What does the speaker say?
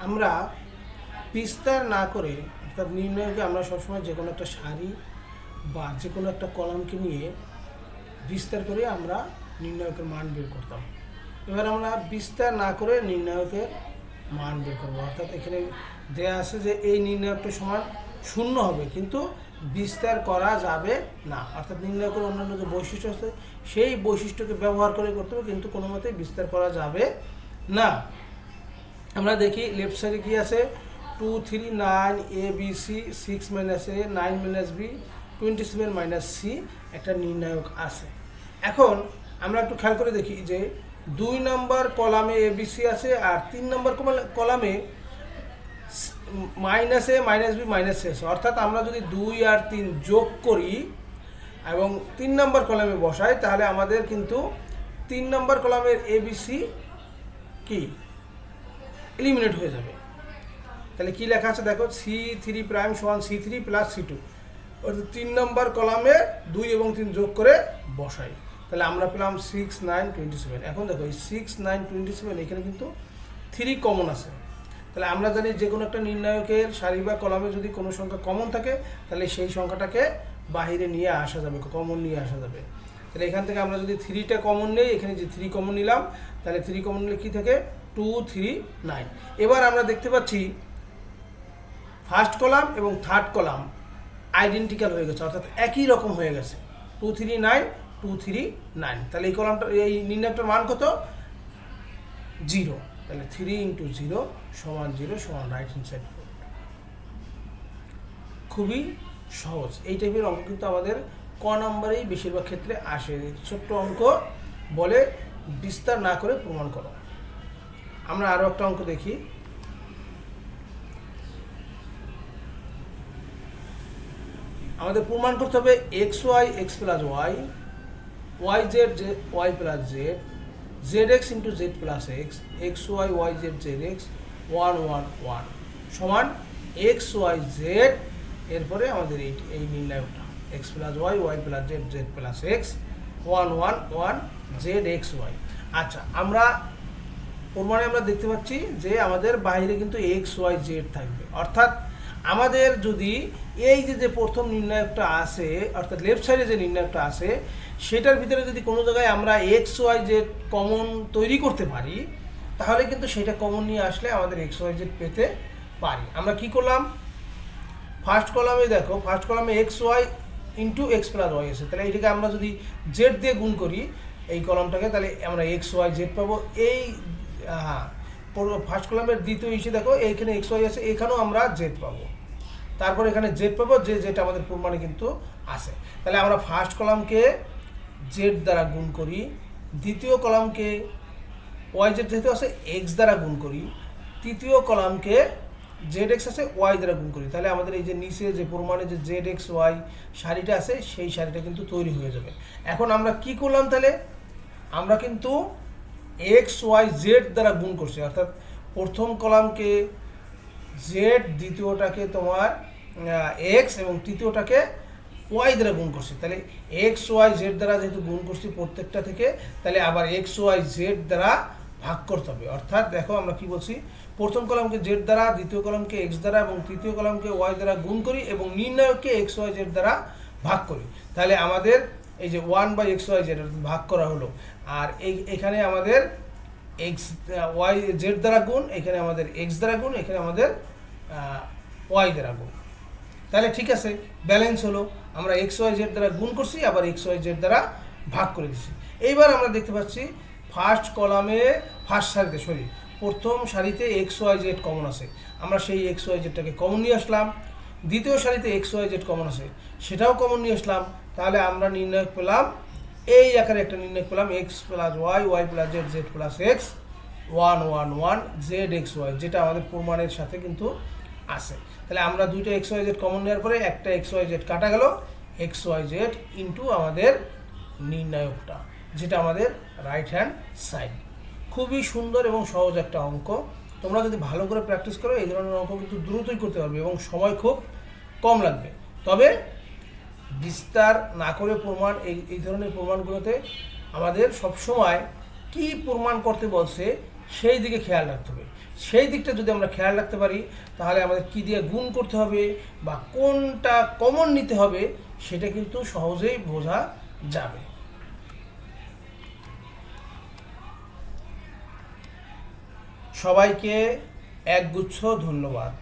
আমরা বিস্তার না করে অর্থাৎ নির্ণয়কে আমরা সবসময় যে কোনো একটা সারি বা যে কোনো একটা কলামকে নিয়ে বিস্তার করে আমরা নির্ণায়কের মান বের করতাম। এবার আমরা বিস্তার না করে নির্ণায়কের মান বের করবো। অর্থাৎ এখানে দেয়া আছে যে এই নির্ণায়কটা সমান 0 হবে, কিন্তু বিস্তার করা যাবে না। অর্থাৎ নির্ণায়কের অন্যান্য যে বৈশিষ্ট্য আছে সেই বৈশিষ্ট্যকে ব্যবহার করে করতে হবে, কিন্তু কোনো মতেই বিস্তার করা যাবে না। আমরা দেখি লেফট সাইডে কি আছে, 2 3 9 a b c 6 minus a 9 minus b 27 minus c একটা নির্ণায়ক আছে। এখন আমরা একটু খেয়াল করে দেখি যে 2 নম্বর কলামে a b c আছে আর 3 নম্বর কলামে মাইনাস এ মাইনাস বি মাইনাস সি আছে। অর্থাৎ আমরা যদি 2 আর 3 যোগ করি এবং 3 নম্বর কলামে বসাই, তাহলে আমাদের কিন্তু 3 নম্বর কলামের এ বি সি কি এলিমিনেট হয়ে যাবে। তাহলে কি লেখা আছে দেখো, C3 প্রাইম সমান C3 প্লাস C2। অর্থাৎ 3 নম্বর কলামে 2 এবং 3 যোগ করে বসাই, তাহলে আমরা পেলাম 6 9 27। এখন দেখো এই 6 9 27 এখানে কিন্তু 3 কমন আছে। তাহলে আমরা জানি যে কোনো একটা নির্ণায়কের সারি বা কলামে যদি কোনো সংখ্যা কমন থাকে তাহলে সেই সংখ্যাটাকে বাহিরে নিয়ে আসা যাবে, কমন নিয়ে আসা যাবে। তাহলে এখান থেকে আমরা যদি 3টা কমন নেই, এখানে যে 3 কমন নিলাম, তাহলে 3 কমন নিলে কী থাকে 2 3 9। এবার আমরা দেখতে পাচ্ছি ফার্স্ট কলাম এবং থার্ড কলাম আইডেন্টিক্যাল হয়ে গেছে, অর্থাৎ একই রকম হয়ে গেছে, 2 3 9 2 3 9। তাহলে এই কলামটা এই নির্ণায়কটার মান কত 0। তাহলে 3 × 0 সমান 0 সমান রাইট হ্যান্ড সাইড। খুবই সহজ। এই টাইপের অঙ্ক কিন্তু আমাদের ক নম্বরেই বেশিরভাগ ক্ষেত্রে আসে। ছোট্ট অঙ্ক বলে বিস্তার না করে প্রমাণ করো। আমরা আরও একটা অঙ্ক দেখি। আমাদের প্রমাণ করতে হবে X Y X plus Y, Y Z Y plus Z, Z X into Z plus X, X Y Y Z Z X 1 1 1 সমান এক্স ওয়াই জেড। এরপরে আমাদের এই নির্ণায়কটা X plus Y Y plus Z Z plus X 1 1 1 Z X Y. আচ্ছা, আমরা প্রমাণে আমরা দেখতে পাচ্ছি যে আমাদের বাইরে কিন্তু এক্স ওয়াই জেড থাকবে। অর্থাৎ আমাদের যদি এই যে প্রথম নির্ণায়কটা আছে, অর্থাৎ লেফট সাইডে যে নির্ণায়কটা আছে সেটার ভিতরে যদি কোনো জায়গায় আমরা এক্স ওয়াই জেড কমন তৈরি করতে পারি, তাহলে কিন্তু সেটা কমন নিয়ে আসলে আমাদের এক্স ওয়াই জেড পেতে পারি। আমরা কি করলাম, ফার্স্ট কলামে দেখো, ফার্স্ট কলামে X Y into X plus Y আছে। তাহলে এটাকে আমরা যদি জেড দিয়ে গুণ করি এই কলামটাকে, তাহলে আমরা এক্স ওয়াই জেড পাবো। এই ফার্স্ট কলামের দ্বিতীয় হিসেবে দেখো এইখানে এক্স ওয়াই আছে, এখানেও আমরা জেড পাবো। তারপর এখানে জেড পাবো, যেটা আমাদের প্রমাণে কিন্তু আছে। তাহলে আমরা ফার্স্ট কলামকে জেড দ্বারা গুণ করি, দ্বিতীয় কলামকে ওয়াই জেড যেহেতু আছে এক্স দ্বারা গুণ করি, তৃতীয় কলামকে জেড এক্স আছে ওয়াই দ্বারা গুণ করি। তাহলে আমাদের এই যে নিচে যে প্রমাণে যে জেড এক্স ওয়াই সারিটা আছে সেই সারিটা কিন্তু তৈরি হয়ে যাবে। এখন আমরা কি করলাম, তাহলে আমরা কিন্তু এক্স ওয়াই জেড দ্বারা গুণ করছি। অর্থাৎ প্রথম কলামকে জেড, দ্বিতীয়টাকে তোমার এক্স এবং তৃতীয়টাকে ওয়াই দ্বারা গুণ করছি। তাহলে এক্স ওয়াই জেড দ্বারা যেহেতু গুণ করছি প্রত্যেকটা থেকে, তাহলে আবার এক্স ওয়াই জেড দ্বারা ভাগ করতে হবে। অর্থাৎ দেখো আমরা কি বলছি, প্রথম কলামকে জেড দ্বারা, দ্বিতীয় কলামকে এক্স দ্বারা এবং তৃতীয় কলামকে ওয়াই দ্বারা গুণ করি এবং নির্ণায়ককে এক্স ওয়াই জেড দ্বারা ভাগ করি। তাহলে আমাদের এই যে 1/এক্স ওয়াই জেড ভাগ করা হলো, আর এখানে আমাদের এক্স ওয়াই জেড দ্বারা গুণ, এখানে আমাদের এক্স দ্বারা গুণ, এখানে আমাদের ওয়াই দ্বারা গুণ। তাহলে ঠিক আছে, ব্যালেন্স হলো। আমরা এক্স ওয়াই জেড দ্বারা গুণ করছি, আবার এক্স ওয়াই জেড দ্বারা ভাগ করে দিচ্ছি। এইবার আমরা দেখতে পাচ্ছি ফার্স্ট কলামে প্রথম সারিতে এক্স ওয়াই জেড কমন আছে, আমরা সেই এক্স ওয়াই জেডটাকে কমন নিয়ে আসলাম। দ্বিতীয় সারিতে এক্স ওয়াই জেড কমন আছে, সেটাও কমন নিয়ে আসলাম। তাহলে আমরা নির্ণয় পেলাম, এই আকারে একটা নির্ণয় পেলাম, X plus Y Y plus Z Z plus X 1 1 1 Z X Y, যেটা আমাদের প্রমাণের সাথে কিন্তু আছে। তাহলে আমরা দুইটা এক্স ওয়াই জেড কমন নেওয়ার পরে একটা এক্স ওয়াই জেড কাটা গেল, এক্স ওয়াই জেড ইন্টু আমাদের নির্ণায়কটা, যেটা আমাদের রাইট হ্যান্ড সাইড। খুবই সুন্দর এবং সহজ একটা অঙ্ক। তোমরা যদি ভালো করে প্র্যাকটিস করো এই ধরনের অঙ্ক কিন্তু দ্রুতই করতে পারবে এবং সময় খুব কম লাগবে। তবে বিস্তার না করে প্রমাণ, এই ধরনের প্রমাণগুলোতে আমাদের সবসময় কি প্রমাণ করতে বলছে সেই দিকে খেয়াল রাখতে হবে। সেই দিকটা যদি আমরা খেয়াল রাখতে পারি তাহলে আমাদের কি দিয়ে গুণ করতে হবে বা কোনটা কমন নিতে হবে সেটা কিন্তু সহজেই বোঝা যাবে। সবাইকে একগুচ্ছ ধন্যবাদ।